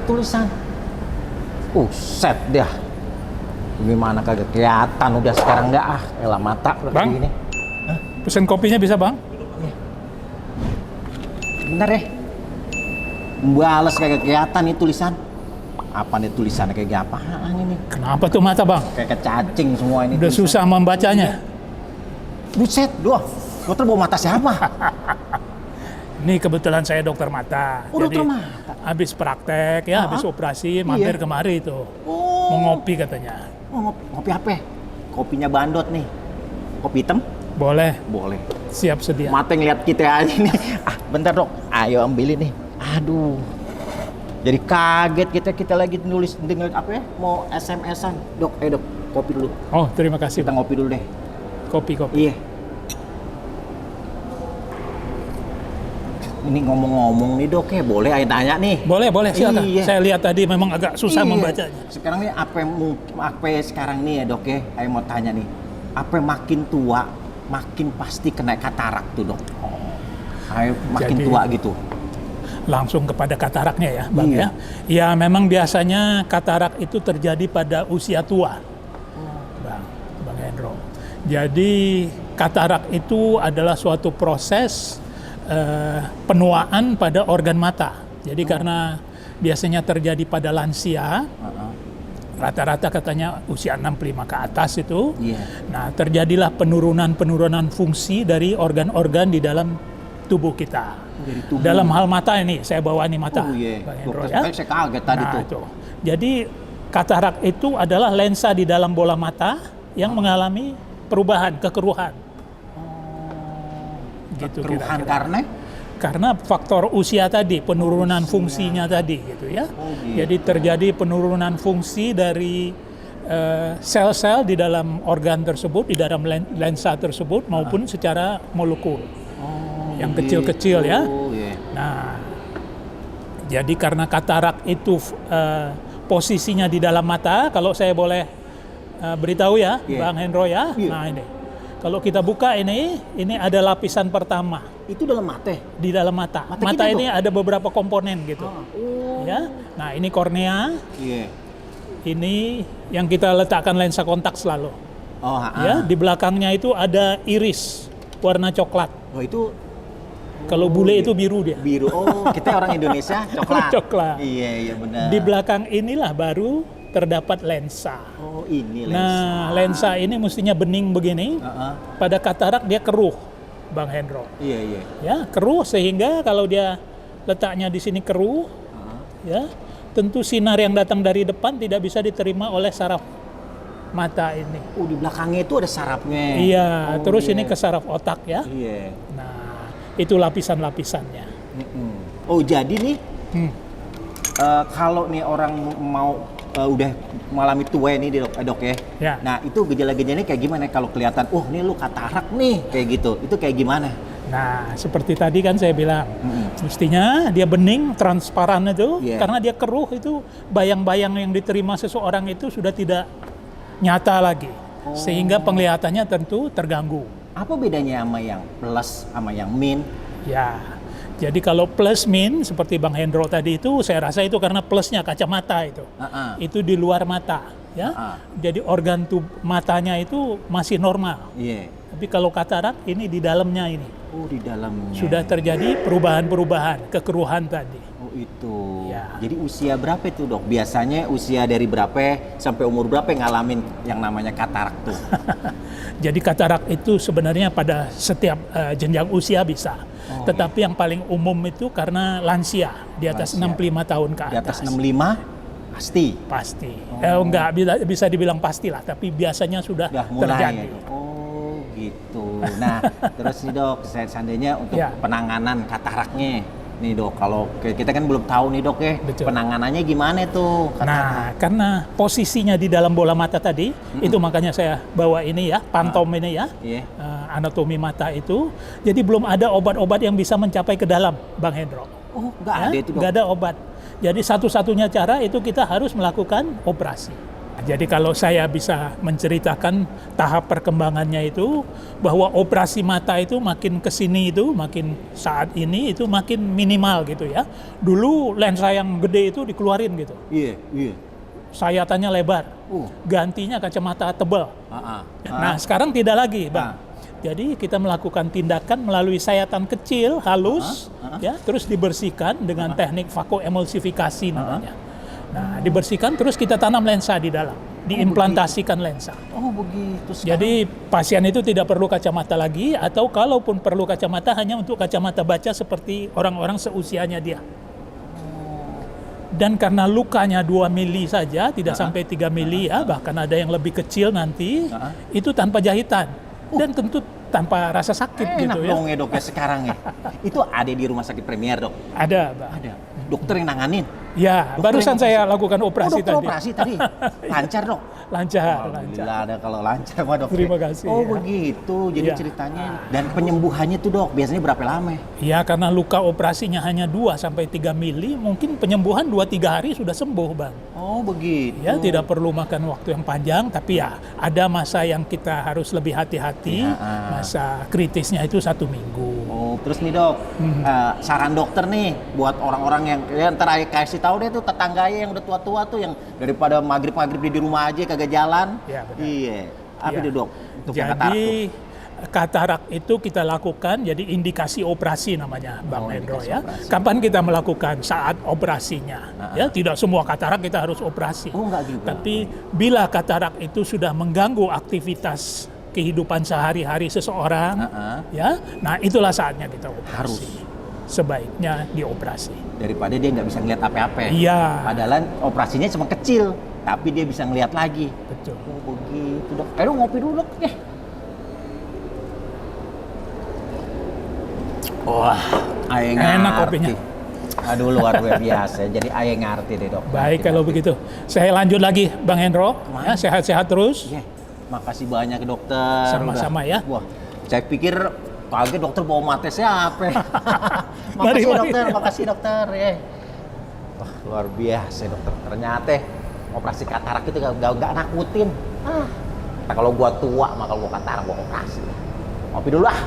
tulisan. Set dah. Gimana kagak kelihatan udah sekarang dah elah mata Bang, ini. pesen kopinya bisa bang? Bentar ya. Balas kagak kelihatan nih tulisan. Apa nih tulisannya kayak apaan ini? Kenapa tuh mata bang? Kayak kecacing semua ini. Udah tulisan. susah membacanya. Buset, doh. Dokter bawa mata siapa? Ini kebetulan saya dokter mata. Oh, Jadi dokter mata. habis praktek ya, habis operasi, mampir kemari itu. Oh. Mau ngopi katanya. Oh, ngopi apa? Kopinya bandot nih. Kopi hitam? Boleh, Boleh. siap sedia. Mata ngeliat kita aja nih. Bentar dok. Ayo ambilin nih. Aduh. Jadi kaget kita lagi nulis dengan apa ya? Mau SMS-an. Dok, dok, kopi dulu. Oh, terima kasih Kita bang. ngopi dulu deh. Kopi. Iya. Ini ngomong-ngomong nih dok ya, boleh ayo tanya nih. Boleh, silakan. Iya. Saya lihat tadi memang agak susah membacanya. Sekarang nih apa sekarang nih ya dok ya? Ayo mau tanya nih. Apa makin tua makin pasti kena katarak tuh dok? Ayo makin Jadi, tua gitu. Langsung kepada kataraknya ya bang Iya. ya. Ya memang biasanya katarak itu terjadi pada usia tua. Bang Hendro. Jadi katarak itu adalah suatu proses penuaan pada organ mata. Jadi karena biasanya terjadi pada lansia, rata-rata katanya usia 65 ke atas itu. Iya. Nah, terjadilah penurunan fungsi dari organ-organ di dalam tubuh kita. Dari tubuh. Dalam hal mata ini, saya bawa ini mata. Oh iya. Bang Hendro, Dokter, saya kaget tadi tuh. Itu. Jadi katarak itu adalah lensa di dalam bola mata yang mengalami perubahan, kekeruhan. Gitu Keruhan kira-kira. Karena faktor usia tadi, penurunan fungsinya tadi gitu ya. gitu. Jadi terjadi penurunan fungsi dari sel-sel di dalam organ tersebut, di dalam lensa tersebut maupun secara molekul. Yang kecil-kecil ya. Iya. Nah, jadi karena katarak itu posisinya di dalam mata, kalau saya boleh beritahu ya, Bang Hendro ya. Nah ini, kalau kita buka ini ada lapisan pertama. Itu dalam mata? Di dalam mata. Mata ini ada beberapa komponen gitu. Ya. Nah ini kornea. Iya. Ini yang kita letakkan lensa kontak selalu. Ya, di belakangnya itu ada iris warna coklat. Oh itu. Kalau bule itu biru dia. Biru. Oh, kita orang Indonesia coklat. Coklat. Iya benar. Di belakang inilah baru terdapat lensa. Oh, ini lensa. Nah, lensa ini mestinya bening begini. Pada katarak dia keruh, Bang Hendro. Iya. Ya, keruh sehingga kalau dia letaknya di sini keruh, ya, tentu sinar yang datang dari depan tidak bisa diterima oleh saraf mata ini. Oh, di belakangnya itu ada sarafnya. Iya, terus ini ke saraf otak ya. Iya. Nah, itu lapisan-lapisannya. Oh, jadi nih kalau nih orang mau udah mengalami tua nih dok ya. Ya. Nah itu gejala-gejalanya kayak gimana kalau kelihatan, nih lu katarak nih kayak gitu. Itu kayak gimana? Nah seperti tadi kan saya bilang, mestinya dia bening, transparan itu, karena dia keruh itu bayang-bayang yang diterima seseorang itu sudah tidak nyata lagi, sehingga penglihatannya tentu terganggu. Apa bedanya sama yang plus sama yang min? Ya. Jadi kalau plus min seperti Bang Hendro tadi itu, saya rasa itu karena plusnya kacamata itu. Itu di luar mata, ya. Jadi organ matanya itu masih normal. Iya. Tapi kalau katarak ini di dalamnya ini. Oh, di dalamnya. Sudah terjadi perubahan-perubahan, kekeruhan tadi. Oh, itu. Ya. Jadi usia berapa itu, Dok? Biasanya usia dari berapa sampai umur berapa yang ngalamin yang namanya katarak tuh? Jadi katarak itu sebenarnya pada setiap jenjang usia bisa. Tetapi yang paling umum itu karena lansia di atas 65 tahun ke atas. Di atas 65 pasti. Pasti. Enggak bisa dibilang pastilah, tapi biasanya sudah terjadi. Oh, gitu. Nah, terus nih Dok, seandainya untuk penanganan kataraknya. Nih Dok, kalau kita kan belum tahu nih Dok ya, penanganannya gimana tuh? Nah, karena posisinya di dalam bola mata tadi, itu makanya saya bawa ini ya, pantom ini ya, anatomi mata itu. Jadi belum ada obat-obat yang bisa mencapai ke dalam, Bang Hendro. Oh, nggak ada itu Dok? Nggak ada obat. Jadi satu-satunya cara itu kita harus melakukan operasi. jadi kalau saya bisa menceritakan tahap perkembangannya itu, bahwa operasi mata itu makin kesini itu, makin saat ini itu makin minimal gitu ya. Dulu lensa yang gede itu dikeluarin gitu, Iya, iya. sayatannya lebar, gantinya kacamata tebal. Nah sekarang tidak lagi, Bang. Jadi kita melakukan tindakan melalui sayatan kecil, halus, ya, terus dibersihkan dengan teknik vakoemulsifikasi namanya. Nah, dibersihkan terus kita tanam lensa di dalam, diimplantasikan lensa. Oh begitu. Jadi pasien itu tidak perlu kacamata lagi, atau kalaupun perlu kacamata hanya untuk kacamata baca seperti orang-orang seusianya dia. Dan karena lukanya 2 mili saja, tidak sampai 3 mili ya, bahkan ada yang lebih kecil nanti, itu tanpa jahitan. Dan tentu tanpa rasa sakit Enak gitu ya. dong ya dok ya sekarang ya. Itu ada di rumah sakit Premier dok? Ada, Bang. Ada. Dokter yang nanganin? Ya, Dokter barusan yang saya lakukan operasi dokter tadi. operasi tadi? Lancar dok? Lancar, Alhamdulillah lancar. ada kalau lancar mah dok. Terima kasih, Oh ya. begitu, jadi Iya. ceritanya. Dan penyembuhannya tuh dok, biasanya berapa lama? Ya, karena luka operasinya hanya 2 sampai 3 mili, mungkin penyembuhan 2-3 hari sudah sembuh, Bang. Oh begitu. Ya, tidak perlu makan waktu yang panjang, tapi ya ada masa yang kita harus lebih hati-hati. Ya. Masa kritisnya itu 1 minggu. Oh, terus nih dok, saran dokter nih buat orang-orang yang ntar ayah kasih tahu deh tuh tetangga yang udah tua-tua tuh yang daripada maghrib-maghrib dia di rumah aja kagak jalan. Ya, benar. Iya. Apa Ya. itu dok? Untuk yang katarak Jadi tuh? katarak itu kita lakukan jadi indikasi operasi namanya, Bang Hendro indikasi ya. operasi. Kapan kita melakukan? Saat operasinya. Ya, tidak semua katarak kita harus operasi. Oh enggak juga. Tapi bila katarak itu sudah mengganggu aktivitas kehidupan sehari-hari seseorang, ya, nah itulah saatnya kita operasi. Harus. Sebaiknya dioperasi. Daripada dia nggak bisa ngeliat apa-apa. Iya. Padahal operasinya cuma kecil, tapi dia bisa ngeliat lagi. Betul. Oh begitu dok. Ayo ngopi dulu dok. Wah, ayah ngerti. Enak kopinya. Aduh luar biasa. Jadi ayah ngerti deh dok. Baik Ngerti, kalau ngerti. begitu. Saya lanjut lagi, Bang Hendro. Ya, sehat-sehat terus. Iya. Makasih banyak dokter. Sama-sama, ya. Wah, saya pikir kaget dokter bawa mate siapa? Mari, Makasih mari. dokter, makasih dokter. Ya. Wah luar biasa dokter. Ternyata operasi katarak itu gak nakutin. Nah, kalau gua tua mah kalau gua katarak gua operasi. Ngopi dulu ah.